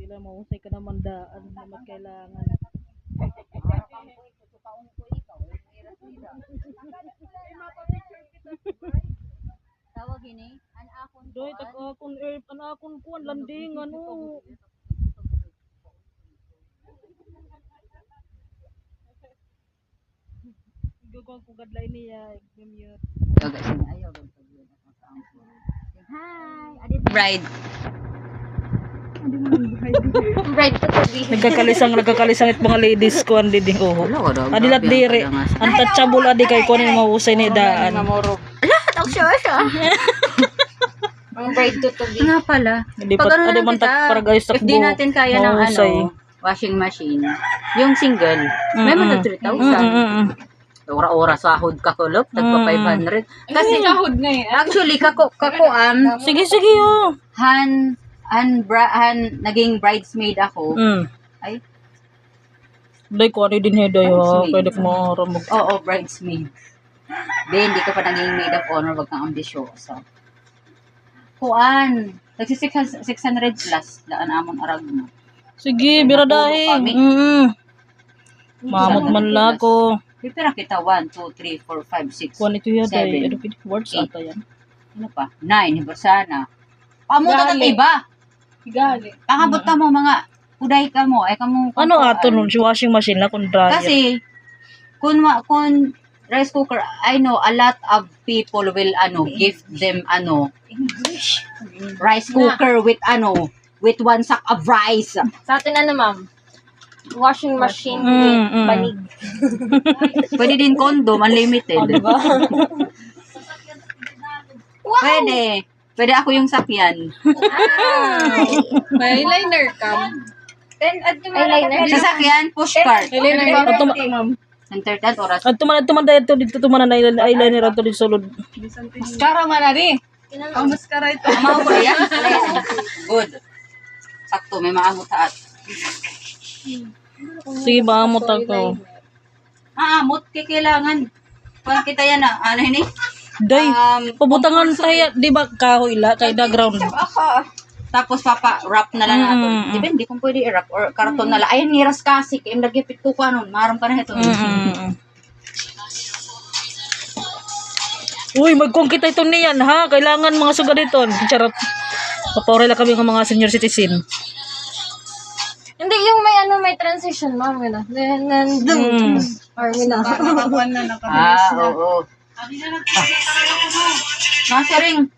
Ila mahusay ka naman daan naman kailangan. Tawag ini, an akon Doy tag akon an akon kuan landing ano. Gugong ko gadlay niya, i-mute. Yoga sing ayaw Hi, adit bride. Bride to be. Nagkakalisang it mga ladies ko andi ding oh. Adilat dire. Untouchable adi kay kunin mahusay ni daan. Ala, tak siya. Ang bride to be. Nga pala. Hindi pa adi man tak para guys If di natin kaya ng ano, washing machine. Yung single, may mga 3,000. Ora-ora sahod ka kulop, tagpa 500. Kasi sahod na eh. Actually kakuan. Sige oh. Naging bridesmaid ako. Ay, Day ko ani din heday ha, pwede ko maramog. oo, bridesmaid. Hindi ka pa naging maid of honor, wag kang ambisyoso. Kuan, nagsi 600 plus daan amon arag mo. Sige, biradahi. Mamot man la ko. Pipira kita 1, 2, 3, 4, 5, 6, Kuan ito yaday, 7, ano pin words ata yan. ano pa? 9, hibarsana. Pamuta ta iba. Gali. Pangabot ka mo mga uday ka mo ay kamo. Ano ato nun si washing machine la kun dryer. Kasi kun rice cooker, I know a lot of people will gift them English rice cooker with with one sack of rice. Sa atin ma'am? Washing machine with banig. Pwede din condom, unlimited. Diba? Pwede ako yung sakyan. May eyeliner ka. Eyeliner. Sasakyan, push cart. Eyeliner ka, ma'am. Ng 30 oras. At tuman dito tumanan na eyeliner ato di sulod. Mascara man na rin. Ang mascara ito. Amaw ko yan. Good. Sakto, may maamot sa at. Sige ba mo ko. Maamot, kailangan. Kung kita yan ano ini? Day, pabutangan tayo, di ba kahoy la kay da ground. Tapos wrap na lang nato. Depende kung pwede i-wrap or karton na lang. Ayan, niras kasi. Kaya nagipit ko kanon. Maram ka na ito. Uy, magkongkita ito niyan ha. Kailangan mga suga dito. Charot. Papaure lang kami ng mga senior citizen. Hindi, yung may transition, ma'am. Or oo. Masaring.